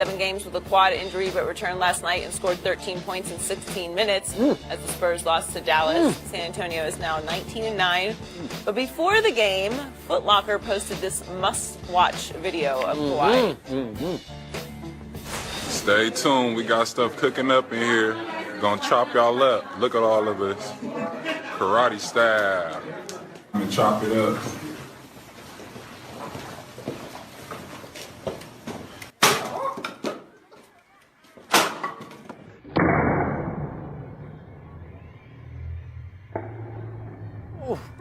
7 games with a quad injury, but returned last night and scored 13 points in 16 minutes as the Spurs lost to Dallas. San Antonio is now 19-9. But before the game, Foot Locker posted this must-watch video of Kawhi. Stay tuned. We got stuff cooking up in here. Gonna chop y'all up. Look at all of this. Karate style. I'm gonna chop it up.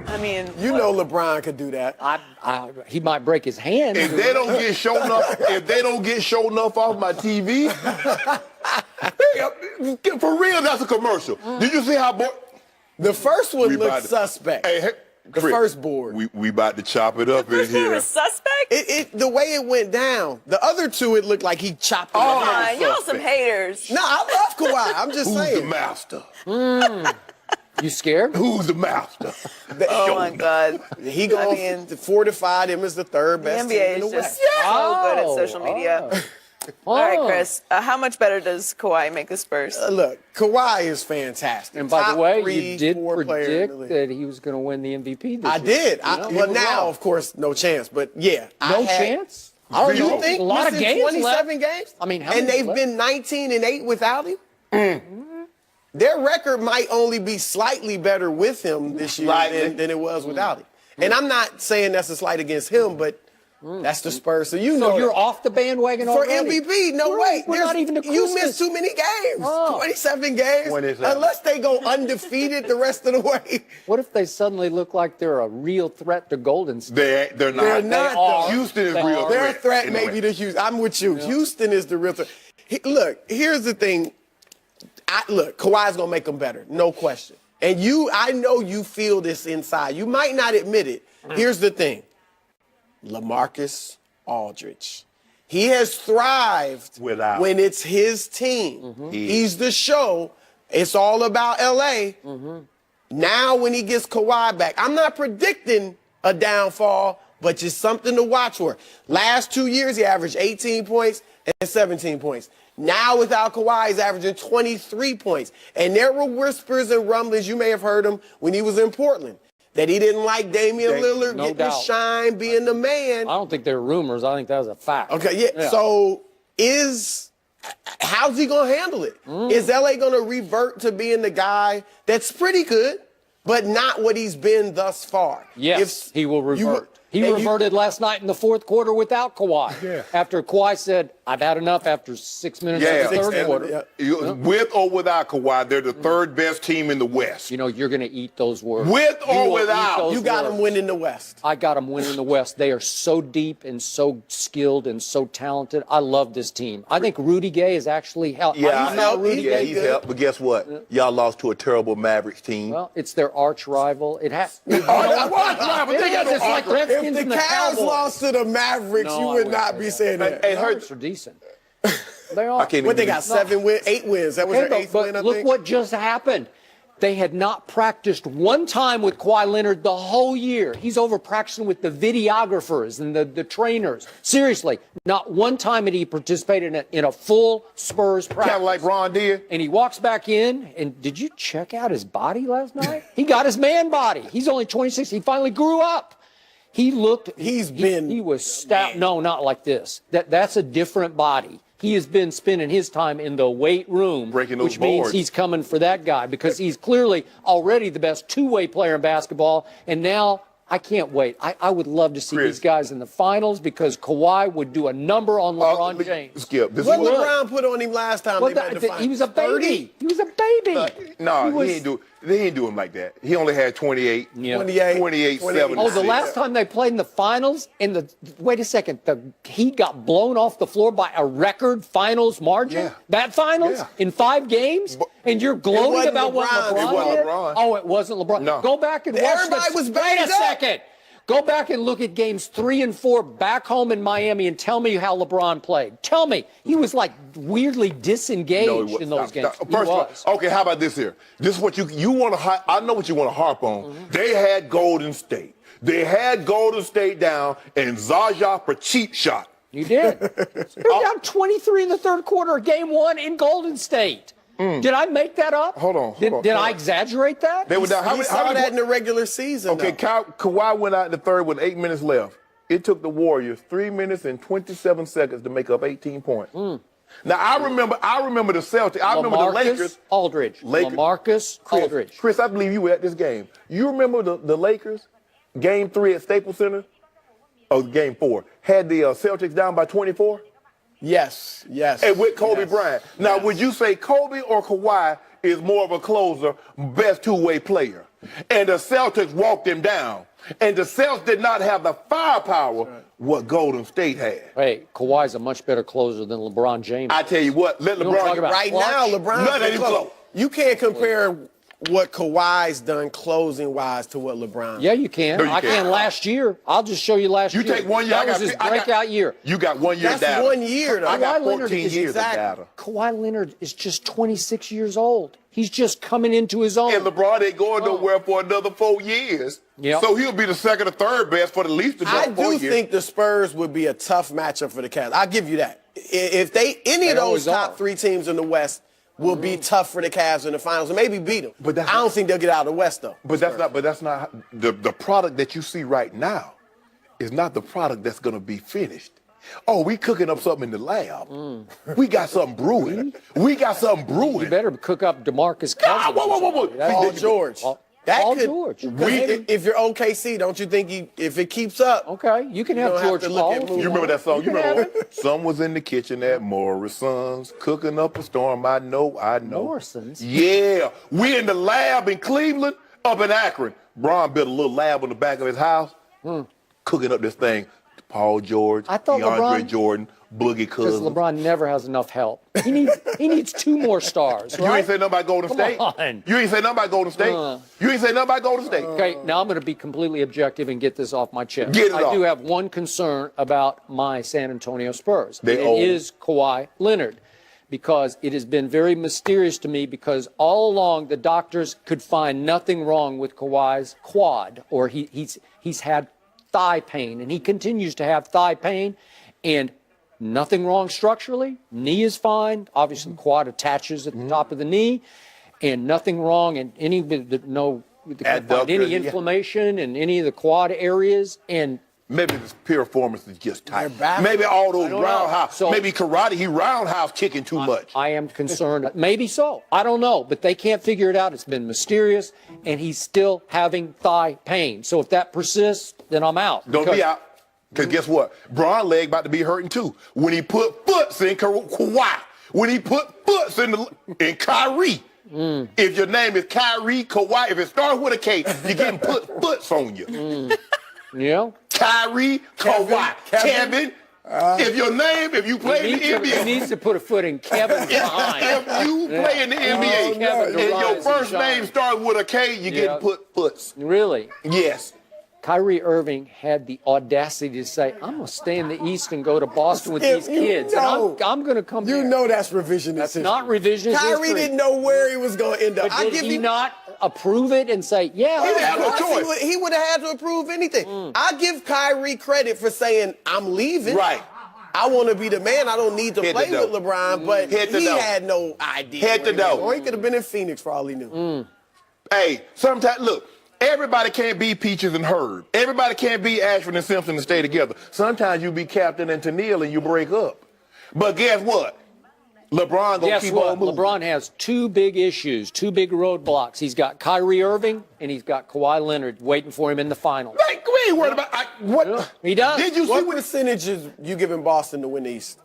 I mean, you know LeBron could do that. He might break his hand. If they don't get show enough off my TV, for real, that's a commercial. Did you see how the first one looked suspect? Hey, the first board. We about to chop it up in first one here. was suspect? The way it went down. The other two, it looked like he chopped it up. Y'all some haters. No, I love Kawhi. I'm just Who's saying. the master? You scared? Who's the master? Oh my God. He going to fortify him as the third The best team NBA in the is West. just so good at social media. All right, Chris, how much better does Kawhi make the Spurs? Look, Kawhi is fantastic. And by Top the way, 3, you did 4 player in the predict league. that he was going to win the MVP this I year. did. Well, now, of course, no chance. But yeah, No chance? I don't you think a lot of games 27 games? I mean, how and many they've left? been 19-8 without him. Their record might only be slightly better with him this year than it was without him. And I'm not saying that's a slight against him, but that's the Spurs. So you know you're off the bandwagon for already? MVP. No way. We're not even to You Christmas. missed too many games. 27 games. 27. Unless they go undefeated the rest of the way. What if they suddenly look like they're a real threat to Golden State? They're not. They're not, though. Houston is They real are. Their threat in the may be West. the Houston. I'm with you. Yeah. Houston is the real threat. Look, here's the thing. Kawhi's going to make them better. No question. And I know you feel this inside. You might not admit it. Here's the thing. LaMarcus Aldridge. He has thrived when it's his team. He's the show. It's all about L.A. Now when he gets Kawhi back, I'm not predicting a downfall, but just something to watch for. Last 2 years, he averaged 18 points and 17 points. Now without Kawhi, he's averaging 23 points. And there were whispers and rumblings, you may have heard them when he was in Portland, that he didn't like Damian Lillard getting the shine, being the man. I don't think they're rumors. I think that was a fact. Okay, yeah. So how's he going to handle it? Is LA going to revert to being the guy that's pretty good, but not what he's been thus far? Yes, he will revert. He reverted last night in the fourth quarter without Kawhi. After Kawhi said, I've had enough after 6 minutes of the third quarter. With or without Kawhi, they're the third best team in the West. You know, you're going to eat those words. With or without. You got them winning the West. I got them winning the West. They are so deep and so skilled and so talented. I love this team. I think Rudy Gay is actually helped. He's helped. But guess what? Y'all lost to a terrible Mavericks team. Well, it's their arch rival. It has. If the Cavs lost to the Mavericks, you would not be saying that. Hey, Hurts are decent. They are. What they got? 8 wins. That was their 8th win, I think. Look what just happened. They had not practiced one time with Kawhi Leonard the whole year. He's over practicing with the videographers and the trainers. Seriously, not one time had he participated in a full Spurs practice. Kind of like Ron did. And he walks back in, and did you check out his body last night? He got his man body. He's only 26. He finally grew up. He was stout. No, not like this. That's a different body. He has been spending his time in the weight room, which means he's coming for that guy because he's clearly already the best two-way player in basketball. And now I can't wait. I would love to see these guys in the finals because Kawhi would do a number on LeBron James. Skip. What LeBron put on him last time? He was a baby. He was a baby. They ain't do him like that. He only had 28, 7. Oh, the last time they played in the finals, wait a second, he got blown off the floor by a record finals margin? Yeah. That finals in 5 games? And you're gloating about what LeBron did? It wasn't LeBron. Oh, it wasn't LeBron. No. Go back and watch Everybody was banged Wait a second. Go back and look at games 3 and 4 back home in Miami and tell me how LeBron played. Tell me. He was like weirdly disengaged in those games. First of all, okay, how about this here? This is what you want to, I know what you want to harp on. They had Golden State. They had Golden State down and Zaza for cheap shot. You did. They were down 23 in the third quarter of game 1 in Golden State. Did I make that up? Hold on. Did I exaggerate that? They were down. He saw that in the regular season. Okay, Kawhi went out in the third with 8 minutes left. It took the Warriors 3 minutes and 27 seconds to make up 18 points. Now I remember the Celtics. I remember the Lakers. Aldridge. LaMarcus Aldridge. Chris, I believe you were at this game. You remember the Lakers, game 3 at Staples Center? Oh, game 4. Had the Celtics down by 24? Yes. And with Kobe Bryant. Now, would you say Kobe or Kawhi is more of a closer, best two-way player? And the Celtics walked him down. And the Celtics did not have the firepower what Golden State had. Hey, Kawhi's a much better closer than LeBron James. I tell you what, let LeBron about Right clutch? now, LeBron's None of them close. You can't compare what Kawhi's done closing-wise to what LeBron. Yeah, you can. No, you I can't. can last year. I'll just show you last year. You take 1 year. That was his breakout year. You got 1 year That's data. 1 year, though. I got Kawhi Leonard 14 is years of exactly- data. Kawhi Leonard is just 26 years old. He's just coming into his own. And LeBron ain't going nowhere for another 4 years. Yep. So he'll be the second or third best for at least I another 4 do years. think the Spurs would be a tough matchup for the Cavs. I'll give you that. If any of those always top are. 3 teams in the West will be tough for the Cavs in the finals and maybe beat them. But I don't think they'll get out of the West, though. But that's not the product that you see right now is not the product that's going to be finished. Oh, we cooking up something in the lab. We got something brewing. We got something brewing. You better cook up DeMarcus Ah, Cousins. whoa. Paul George. Paul George. If you're OKC, don't you think if it keeps up? Okay, you can have don't have George to look Paul. at moves. You remember that song? You can remember have it. Some was in the kitchen at Morrison's cooking up a storm. I know. Morrison's? Yeah. We in the lab in Cleveland, up in Akron. Bron built a little lab on the back of his house, cooking up this thing. Paul George, I thought DeAndre LeBron- Jordan, Boogie Because Cousins. LeBron never has enough help. He needs 2 more stars, You right? ain't say nothing about Golden Come State. on. You ain't say nothing about Golden State. You ain't say nothing about Golden State. Okay, now I'm going to be completely objective and get this off my chest. Get it I off. do have one concern about my San Antonio Spurs. They and old. it is Kawhi Leonard, because it has been very mysterious to me, because all along the doctors could find nothing wrong with Kawhi's quad, or he's had thigh pain, and he continues to have thigh pain, and nothing wrong structurally. Knee is fine. Obviously, the quad attaches at the top of the knee, and nothing wrong in any Adductor, any yeah. inflammation in any of the quad areas. And Maybe this pure performance is just tight. They're back. Maybe all those don't know. roundhouse. So- Maybe karate, he roundhouse kicking too much. I am concerned. Maybe so. I don't know. But they can't figure it out. It's been mysterious, and he's still having thigh pain. So if that persists, then I'm out. Don't Because- be out. Because guess what? Bron leg about to be hurting too. When he put foots in Kawhi. When he put foots in Kyrie. If your name is Kyrie, Kawhi, if it starts with a K, you're getting put foots on you. You know? Kyrie, Kawhi, Kevin. If you play in the He NBA. needs to put a foot in Kevin's behind. If you play in the NBA Kevin and your Durant first and name John. starts with a K, you're getting put foots. Really? Yes. Kyrie Irving had the audacity to say, I'm going to stay in the East and go to Boston with If these you kids. know- And I'm going to come You there. know that's revisionist That's history. not revisionist Kyrie history. didn't know where he was going to end up. But did he not approve it and say, yeah, He didn't have no Of course choice. He would have had to approve anything. I give Kyrie credit for saying, I'm leaving. Right. I want to be the man. I don't need to Head play to with toe. LeBron, but Head to he toe. had no idea. Head to where he was toe. going. He could have been in Phoenix for all he knew. Hey, sometimes, look, everybody can't be Peaches and Herb. Everybody can't be Ashford and Simpson and stay together. Sometimes you be Captain and Tennille and you break up. But guess what? LeBron gonna Guess keep what? on moving. LeBron has 2 big issues, 2 big roadblocks. He's got Kyrie Irving and he's got Kawhi Leonard waiting for him in the finals. Like, we ain't worried about what. He does. Did you see What what? percentage is you giving Boston to win the East?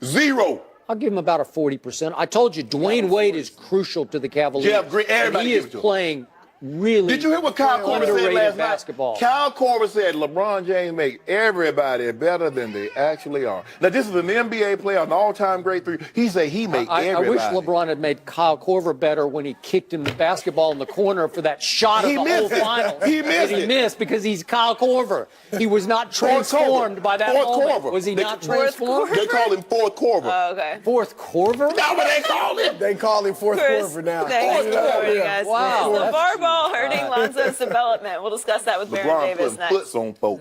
0. I'll give him about a 40%. I told you, Dwayne Wade is crucial to the Cavaliers. Jeff Green, everybody and he gives is it to him. playing really Did you hear what Kyle Korver said underrated last basketball. night? Kyle Korver said LeBron James make everybody better than they actually are. Now, this is an NBA player, an all-time great three. He said he make I everybody. wish LeBron had made Kyle Korver better when he kicked him the basketball in the corner for that shot of He the whole missed it. finals. He missed And he it. missed because he's Kyle Korver. He was not Fourth transformed Korver. by that Fourth moment. Korver. Was he They- not Fourth transformed? They call him Fourth Korver. Oh, okay. Fourth Korver? That's what they call him. They call him fourth Chris, quarter now. thanks for Yeah, joining yeah. us. Wow. Is the That's- VAR ball hurting Lonzo's development? We'll discuss that with Baron LeBron Davis putting next. foots on folk.